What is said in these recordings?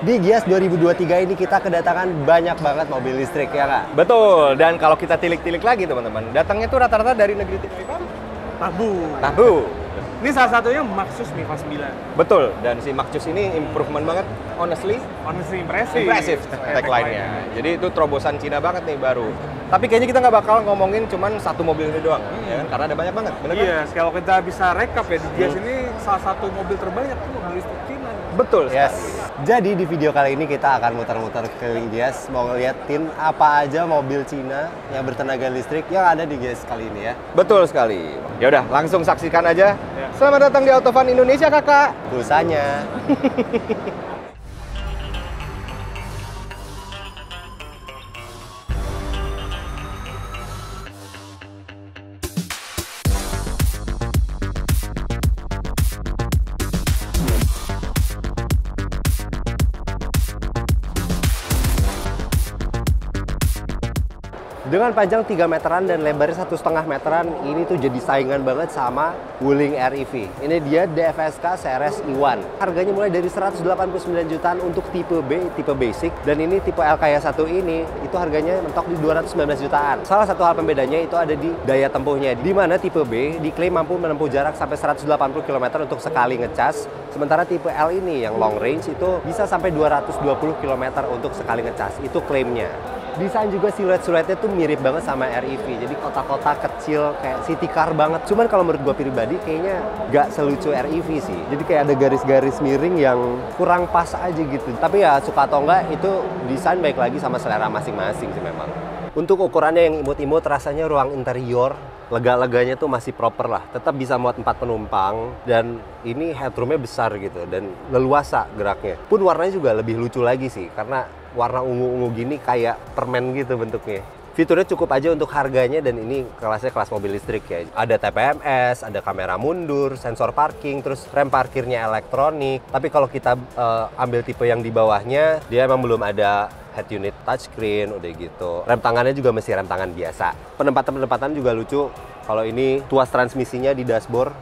Di Gias 2023 ini kita kedatangan banyak banget mobil listrik, ya nggak? Betul, dan kalau kita tilik-tilik lagi teman-teman, datangnya tuh rata-rata dari negeri tipe Tahu. Ini salah satunya Maxus Miva 9. Betul, dan si Maxus ini improvement banget, honestly impressive tagline-nya. Jadi itu terobosan Cina banget nih baru. Tapi kayaknya kita nggak bakal ngomongin cuman satu mobil ini doang, ya kan? Karena ada banyak banget, bener kan? Iya, kalau kita bisa rekap ya, di Gias ini salah satu mobil terbanyak tuh mobil listrik Cina. Betul Yes. sekali. Jadi di video kali ini kita akan muter-muter keliling Gias, mau ngeliatin apa aja mobil Cina yang bertenaga listrik yang ada di Gias kali ini ya. Betul sekali. Ya udah, langsung saksikan aja. Ya. Selamat datang di Autofun Indonesia, Kakak. Pulsanya. Dengan panjang 3 meteran dan lebarnya 1,5 meteran, ini tuh jadi saingan banget sama Wuling REV. Ini dia DFSK CRS E1. Harganya mulai dari 189 jutaan untuk tipe B, tipe basic. Dan ini tipe LK1 ini, itu harganya mentok di 219 jutaan. Salah satu hal pembedanya itu ada di daya tempuhnya. Di mana tipe B diklaim mampu menempuh jarak sampai 180 km untuk sekali ngecas. Sementara tipe L ini yang long range itu bisa sampai 220 km untuk sekali ngecas. Itu klaimnya. Desain juga siluet-siluetnya tuh mirip banget sama REV. Jadi kotak-kotak kecil kayak city car banget. Cuman kalau menurut gue pribadi kayaknya nggak selucu REV sih. Jadi kayak ada garis-garis miring yang kurang pas aja gitu. Tapi ya suka atau enggak itu desain baik lagi sama selera masing-masing sih memang. Untuk ukurannya yang imut-imut, rasanya ruang interior lega-leganya tuh masih proper lah. Tetap bisa muat 4 penumpang dan ini headroomnya besar gitu dan leluasa geraknya. Pun warnanya juga lebih lucu lagi sih karena warna ungu-ungu gini kayak permen gitu bentuknya. Fiturnya cukup aja untuk harganya dan ini kelasnya kelas mobil listrik ya. Ada TPMS, ada kamera mundur, sensor parking, terus rem parkirnya elektronik. Tapi kalau kita ambil tipe yang di bawahnya, dia emang belum ada head unit touchscreen, udah gitu. Rem tangannya juga masih rem tangan biasa. Penempatan juga lucu. Kalau ini tuas transmisinya di dashboard,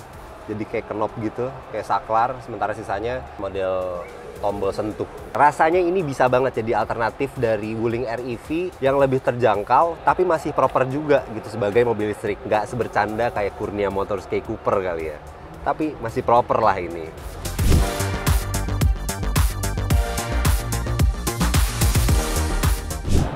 jadi kayak knob gitu, kayak saklar. Sementara sisanya model tombol sentuh. Rasanya ini bisa banget jadi alternatif dari Wuling REV yang lebih terjangkau, tapi masih proper juga gitu sebagai mobil listrik. Nggak sebercanda kayak Kurnia Motors kayak Cooper kali ya. Tapi masih proper lah ini.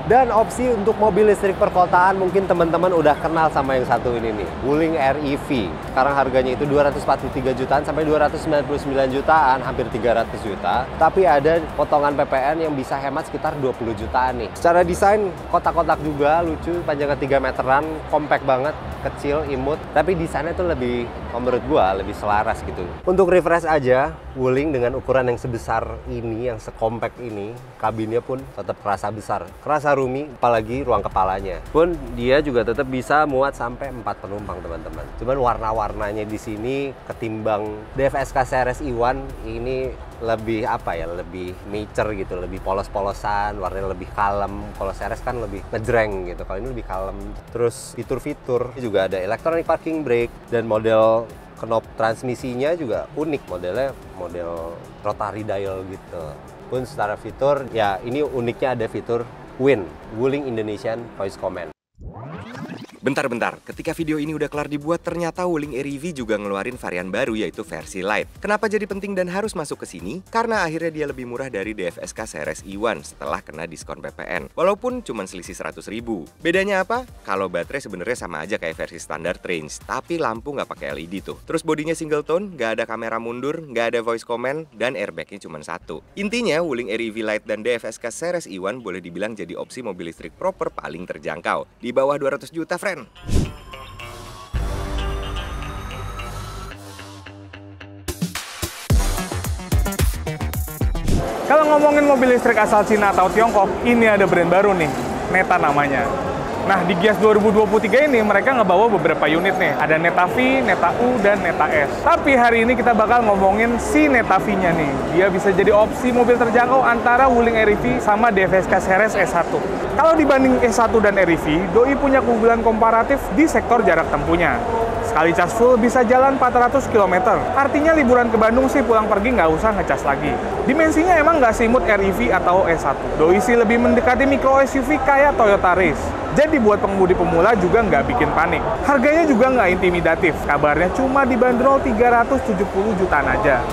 Dan opsi untuk mobil listrik perkotaan mungkin teman-teman udah kenal sama yang satu ini nih, Wuling REV. Sekarang harganya itu 243 jutaan sampai 299 jutaan, hampir 300 juta. Tapi ada potongan PPN yang bisa hemat sekitar 20 jutaan nih. Secara desain kotak-kotak juga lucu, panjangnya 3 meteran, compact banget, kecil, imut. Tapi desainnya tuh lebih, menurut gua lebih selaras gitu. Untuk refresh aja, Wuling dengan ukuran yang sebesar ini, yang sekompact ini, kabinnya pun tetap kerasa besar, kerasa roomy, apalagi ruang kepalanya. Pun dia juga tetap bisa muat sampai 4 penumpang teman-teman. Cuman warna-warnanya di sini ketimbang DFSK CRS E1 ini lebih apa ya, lebih mature gitu, lebih polos-polosan, warnanya lebih kalem. Kalau CRS kan lebih ngejreng gitu, kalau ini lebih kalem. Terus fitur-fitur juga ada electronic parking brake dan model knob transmisinya juga unik, modelnya model rotary dial gitu. Pun secara fitur ya ini uniknya ada fitur WIN, Wuling Indonesian Voice Command. Bentar-bentar, ketika video ini udah kelar dibuat, ternyata Wuling REV juga ngeluarin varian baru yaitu versi Lite. Kenapa jadi penting dan harus masuk ke sini? Karena akhirnya dia lebih murah dari DFSK CRS E1 setelah kena diskon PPN. Walaupun cuma selisih 100.000. Bedanya apa? Kalau baterai sebenarnya sama aja kayak versi standar range, tapi lampu nggak pakai LED tuh. Terus bodinya single tone, nggak ada kamera mundur, nggak ada voice command, dan airbagnya cuma satu. Intinya, Wuling REV Lite dan DFSK CRS E1 boleh dibilang jadi opsi mobil listrik proper paling terjangkau. Di bawah 200 juta, friend. Kalau ngomongin mobil listrik asal Cina atau Tiongkok, ini ada brand baru nih, Neta namanya. Nah, di Gias 2023 ini mereka ngebawa beberapa unit nih. Ada Neta V, Neta U, dan Neta S. Tapi hari ini kita bakal ngomongin si Neta V-nya nih. Dia bisa jadi opsi mobil terjangkau antara Wuling REV sama DFSK CRS S1. Kalau dibanding S1 dan REV, Doi punya keunggulan komparatif di sektor jarak tempuhnya. Sekali cas full bisa jalan 400 km. Artinya liburan ke Bandung sih pulang pergi nggak usah ngecas lagi. Dimensinya emang nggak seimut REV atau S1. Doi sih lebih mendekati micro SUV kayak Toyota Race. Jadi buat pengemudi pemula juga nggak bikin panik. Harganya juga nggak intimidatif. Kabarnya cuma dibanderol 370 jutaan aja.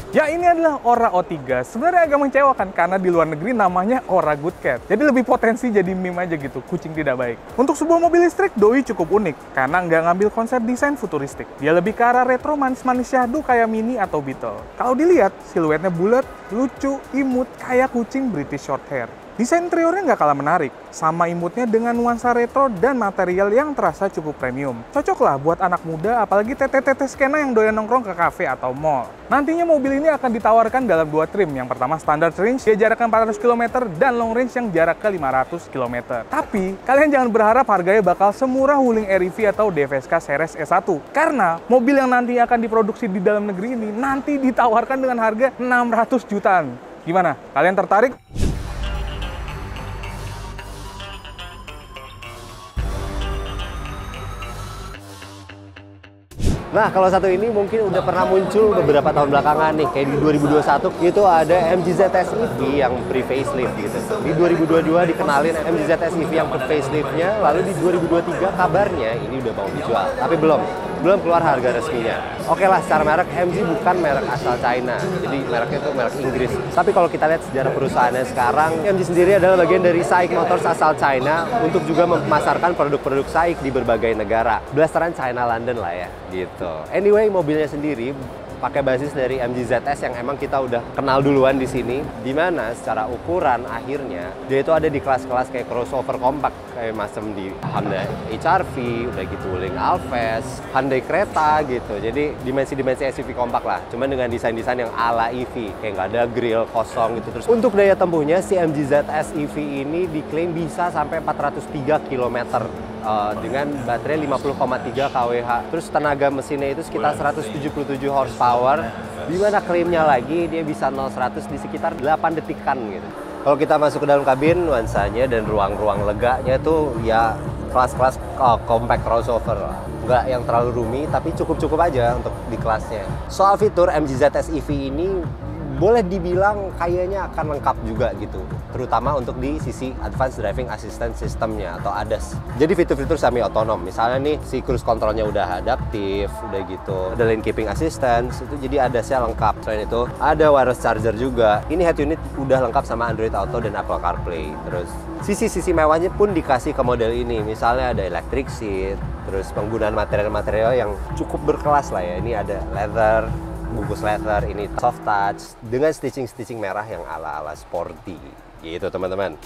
Ya, ini adalah Ora O3. Sebenarnya agak mengecewakan karena di luar negeri namanya Ora Good Cat. Jadi lebih potensi jadi meme aja gitu, kucing tidak baik. Untuk sebuah mobil listrik, doi cukup unik karena nggak ngambil konsep desain futuristik. Dia lebih ke arah retro manis-manis syahdu kayak Mini atau Beetle. Kalau dilihat, siluetnya bulat, lucu, imut, kayak kucing British Shorthair. Desain interiornya nggak kalah menarik, sama imutnya dengan nuansa retro dan material yang terasa cukup premium. Cocok lah buat anak muda, apalagi tete-tete skena yang doyan nongkrong ke kafe atau mall. Nantinya mobil ini akan ditawarkan dalam 2 trim. Yang pertama standard range, dia jaraknya 400 km, dan long range yang jaraknya 500 km. Tapi, kalian jangan berharap harganya bakal semurah Wuling REV atau DFSK Seres S1. Karena, mobil yang nanti akan diproduksi di dalam negeri ini, nanti ditawarkan dengan harga 600 jutaan. Gimana? Kalian tertarik? Nah, kalau satu ini mungkin udah pernah muncul beberapa tahun belakangan nih, kayak di 2021 itu ada MG ZS EV yang pre-facelift gitu. Di 2022 dikenalin MG ZS EV yang pre-faceliftnya, lalu di 2023 kabarnya ini udah mau dijual, tapi belum keluar harga resminya. Oke lah, secara merek MG bukan merek asal China, jadi mereknya itu merek Inggris. Tapi kalau kita lihat sejarah perusahaannya sekarang, MG sendiri adalah bagian dari SAIC Motors asal China untuk juga memasarkan produk-produk SAIC di berbagai negara. Blasteran China London lah ya, gitu. Anyway, mobilnya sendiri pakai basis dari MG ZS yang emang kita udah kenal duluan di sini, dimana secara ukuran akhirnya dia itu ada di kelas-kelas kayak crossover kompak kayak macam di Honda HR-V, udah gitu Wuling Alphaz, Hyundai Creta gitu. Jadi dimensi-dimensi SUV kompak lah, cuman dengan desain-desain yang ala EV, kayak nggak ada grill kosong gitu. Terus untuk daya tempuhnya si MG ZS EV ini diklaim bisa sampai 403 km. Dengan baterai 50,3 kWh. Terus tenaga mesinnya itu sekitar 177 horsepower. Dimana klaimnya lagi dia bisa 0-100 di sekitar 8 detikan gitu. Kalau kita masuk ke dalam kabin, nuansanya dan ruang-ruang leganya itu ya kelas-kelas compact crossover lah. Nggak yang terlalu roomy, tapi cukup-cukup aja untuk di kelasnya. Soal fitur MG ZS EV ini boleh dibilang kayaknya akan lengkap juga gitu, terutama untuk di sisi Advanced Driving Assistance System-nya atau ADAS. Jadi fitur-fitur semi otonom, misalnya nih si cruise control-nya udah adaptif, udah gitu, ada lane keeping assistance, itu jadi ADAS-nya lengkap. Selain itu ada wireless charger juga. Ini head unit udah lengkap sama Android Auto dan Apple CarPlay. Terus sisi-sisi mewahnya pun dikasih ke model ini, misalnya ada electric seat, terus penggunaan material-material yang cukup berkelas lah ya. Ini ada leather, bungkus leather, ini soft touch dengan stitching merah yang ala-ala sporty gitu teman-teman.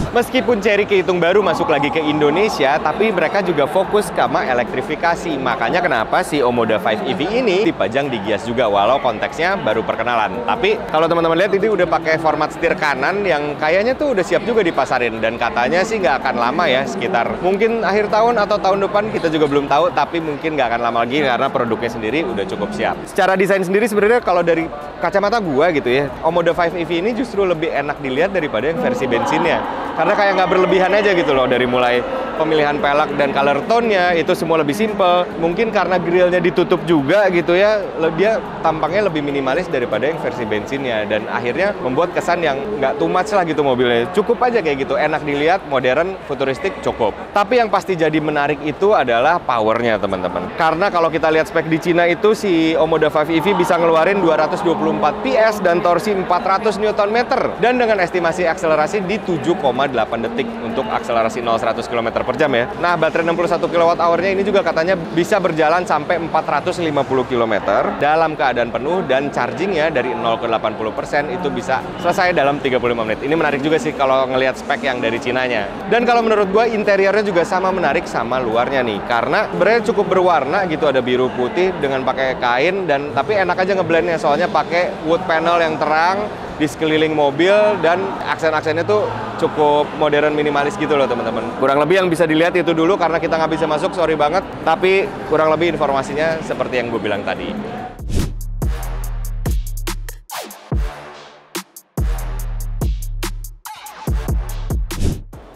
Meskipun Chery kehitung baru masuk lagi ke Indonesia, tapi mereka juga fokus sama elektrifikasi. Makanya kenapa si Omoda 5 EV ini dipajang di Gias juga, walau konteksnya baru perkenalan. Tapi kalau teman-teman lihat ini udah pakai format setir kanan yang kayaknya tuh udah siap juga dipasarin. Dan katanya sih nggak akan lama ya, sekitar mungkin akhir tahun atau tahun depan, kita juga belum tahu. Tapi mungkin nggak akan lama lagi karena produknya sendiri udah cukup siap. Secara desain sendiri sebenarnya kalau dari kacamata gua gitu ya, Omoda 5 EV ini justru lebih enak dilihat daripada yang versi bensinnya. Karena kayak nggak berlebihan aja gitu loh, dari mulai pemilihan pelek dan color tone-nya itu semua lebih simple. Mungkin karena grillnya ditutup juga gitu ya, dia tampangnya lebih minimalis daripada yang versi bensinnya. Dan akhirnya membuat kesan yang nggak too much lah gitu mobilnya. Cukup aja kayak gitu, enak dilihat, modern, futuristik, cukup. Tapi yang pasti jadi menarik itu adalah powernya teman-teman. Karena kalau kita lihat spek di Cina itu si Omoda 5 EV bisa ngeluarin 224 PS dan torsi 400 Nm. Dan dengan estimasi akselerasi di 7,8 detik untuk akselerasi 0-100 km per jam ya. Nah, baterai 61 kWh-nya ini juga katanya bisa berjalan sampai 450 km dalam keadaan penuh, dan chargingnya dari 0 ke 80% itu bisa selesai dalam 35 menit. Ini menarik juga sih kalau ngelihat spek yang dari Cinanya. Dan kalau menurut gue interiornya juga sama menarik sama luarnya nih, karena sebenarnya cukup berwarna gitu, ada biru putih dengan pakai kain, dan tapi enak aja ngeblendnya soalnya pakai wood panel yang terang. di sekeliling mobil, dan aksen-aksennya tuh cukup modern minimalis gitu loh teman-teman. Kurang lebih yang bisa dilihat itu dulu karena kita nggak bisa masuk, sorry banget. Tapi kurang lebih informasinya seperti yang gue bilang tadi.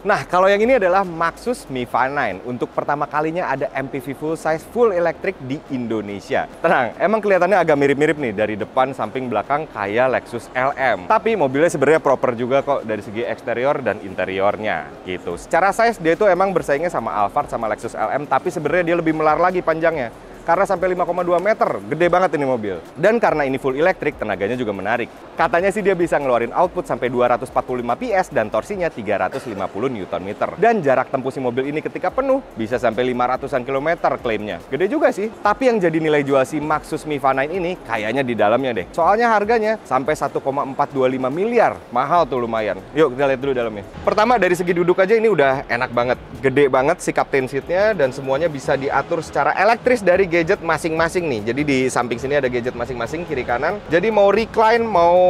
Nah, kalau yang ini adalah Maxus Mifa 9. Untuk pertama kalinya ada MPV full size, full electric di Indonesia. Tenang, emang kelihatannya agak mirip-mirip nih dari depan, samping, belakang kayak Lexus LM. Tapi mobilnya sebenarnya proper juga kok dari segi eksterior dan interiornya gitu. Secara size dia itu emang bersaingnya sama Alphard sama Lexus LM, tapi sebenarnya dia lebih melar lagi panjangnya. Karena sampai 5,2 meter, gede banget ini mobil. Dan karena ini full elektrik, tenaganya juga menarik. Katanya sih dia bisa ngeluarin output sampai 245 PS dan torsinya 350 Nm. Dan jarak tempuh si mobil ini ketika penuh bisa sampai 500-an kilometer klaimnya. Gede juga sih. Tapi yang jadi nilai jual si Maxus Mifa 9 ini kayaknya di dalamnya deh. Soalnya harganya sampai 1,425 miliar. Mahal tuh lumayan. Yuk kita lihat dulu dalamnya. Pertama dari segi duduk aja ini udah enak banget. Gede banget si captain seat-nya dan semuanya bisa diatur secara elektris dari gadget masing-masing nih. Jadi di samping sini ada gadget masing-masing kiri kanan. Jadi mau recline, mau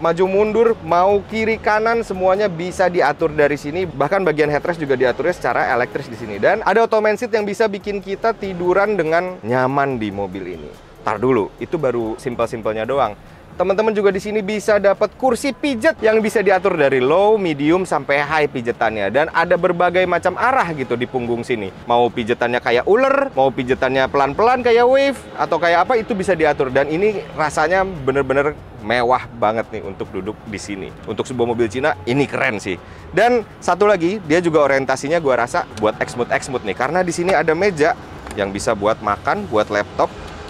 maju mundur, mau kiri kanan semuanya bisa diatur dari sini. Bahkan bagian headrest juga diaturnya secara elektris di sini. Dan ada ottoman seat yang bisa bikin kita tiduran dengan nyaman di mobil ini. Tar dulu, itu baru simpel-simpelnya doang. Teman-teman juga di sini bisa dapat kursi pijet yang bisa diatur dari low, medium, sampai high pijetannya. Dan ada berbagai macam arah gitu di punggung sini. Mau pijetannya kayak ular, mau pijetannya pelan-pelan kayak wave, atau kayak apa, itu bisa diatur. Dan ini rasanya bener-bener mewah banget nih untuk duduk di sini. Untuk sebuah mobil Cina, ini keren sih. Dan satu lagi, dia juga orientasinya gua rasa buat eksmut-eksmut nih. Karena di sini ada meja yang bisa buat makan, buat laptop,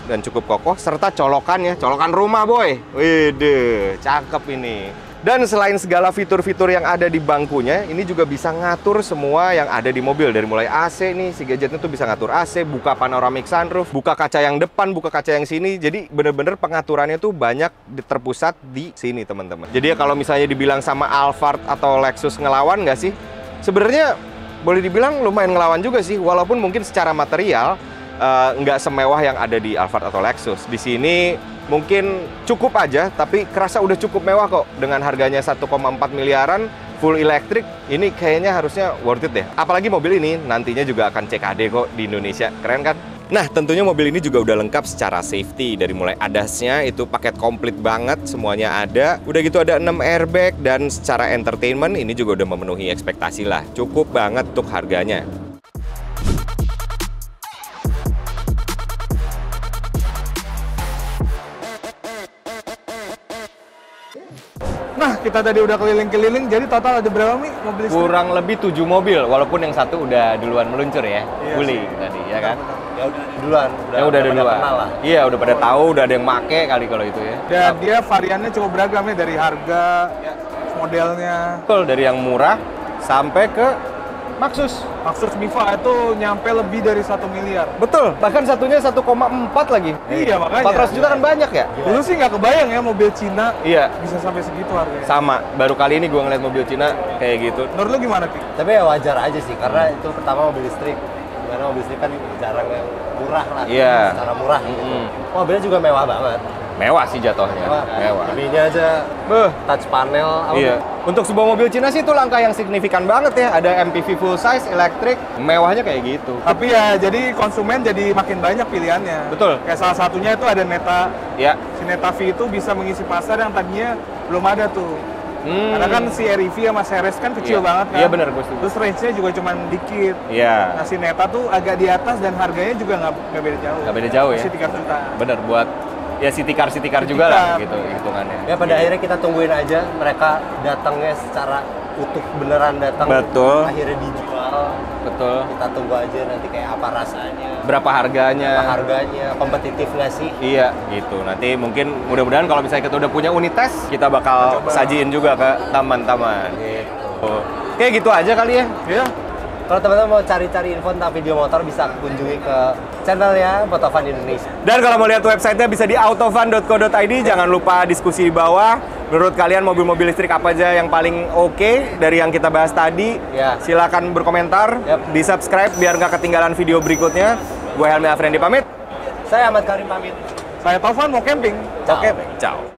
dan cukup kokoh, serta colokannya, colokan rumah boy. Widih, cakep ini. Dan selain segala fitur-fitur yang ada di bangkunya, ini juga bisa ngatur semua yang ada di mobil. Dari mulai AC nih, si gadgetnya tuh bisa ngatur AC, buka panoramic sunroof, buka kaca yang depan, buka kaca yang sini. Jadi bener-bener pengaturannya tuh banyak terpusat di sini teman-teman. Jadi ya kalau misalnya dibilang sama Alphard atau Lexus ngelawan nggak sih? Sebenarnya boleh dibilang lumayan ngelawan juga sih, walaupun mungkin secara material nggak semewah yang ada di Alphard atau Lexus. Di sini mungkin cukup aja, tapi kerasa udah cukup mewah kok. Dengan harganya 1,4 miliaran, full elektrik, ini kayaknya harusnya worth it deh. Apalagi mobil ini nantinya juga akan CKD kok di Indonesia. Keren kan? Nah, tentunya mobil ini juga udah lengkap secara safety. Dari mulai ADAS-nya itu paket komplit banget, semuanya ada. Udah gitu ada 6 airbag, dan secara entertainment ini juga udah memenuhi ekspektasi lah. Cukup banget untuk harganya. Nah, kita tadi udah keliling-keliling, jadi total ada berapa nih mobil listrik? Kurang lebih 7 mobil, walaupun yang satu udah duluan meluncur ya, Wuling tadi, ya kan? Ya udah duluan, udah duluan. Lah. Iya, udah pada tahu, udah ada yang make kali kalau itu ya. Dan dia variannya cukup beragam ya, dari harga, modelnya. Betul, dari yang murah sampai ke Maxus Mifa itu nyampe lebih dari 1 miliar. Betul, bahkan satunya 1,4 lagi. Iya, makanya. 400 juta kan banyak ya? Dulu sih nggak kebayang ya mobil Cina bisa sampai segitu harganya. Sama, baru kali ini gue ngeliat mobil Cina kayak gitu. Menurut lu gimana, Ki? Tapi ya wajar aja sih, karena itu pertama mobil listrik. Karena mobil listrik kan jarang yang murah lah, secara murah. Mobilnya juga mewah banget. Mewah sih jatuhnya. Mewah. Ininya aja, touch panel. Iya. Untuk sebuah mobil Cina sih itu langkah yang signifikan banget ya. Ada MPV full size, elektrik, mewahnya kayak gitu. Tapi ya jadi konsumen jadi makin banyak pilihannya. Betul. Kayak salah satunya itu ada Neta. Ya. Si Neta V itu bisa mengisi pasar yang tadinya belum ada tuh. Karena kan si REV sama Ceres kan kecil banget kan. Iya benar, gue setuju. Terus range-nya juga cuma dikit. Iya. Nah si Neta tuh agak di atas dan harganya juga nggak beda jauh. Nggak beda jauh ya. Masih 3 juta. Bener, buat ya city car juga lah gitu hitungannya. Ya pada akhirnya kita tungguin aja mereka datangnya secara utuh, beneran datang. Betul. Akhirnya dijual. Betul. Kita tunggu aja nanti kayak apa rasanya. Berapa harganya? Kompetitif nggak sih? Iya, gitu. Nanti mungkin mudah-mudahan kalau misalnya kita udah punya unit tes, kita bakal sajiin juga ke teman-teman. Gitu. Oke, gitu aja kali ya. Iya. Kalau teman-teman mau cari-cari info tentang video motor, bisa kunjungi ke channelnya Motovun Indonesia. Dan kalau mau lihat websitenya bisa di autofun.co.id. Jangan lupa diskusi di bawah. Menurut kalian mobil-mobil listrik apa aja yang paling oke dari yang kita bahas tadi? Ya. Silakan berkomentar, di subscribe biar nggak ketinggalan video berikutnya. Gue Helmi Afriandi pamit. Saya Ahmad Karim pamit. Saya Taufan mau camping. Ciao. Ciao.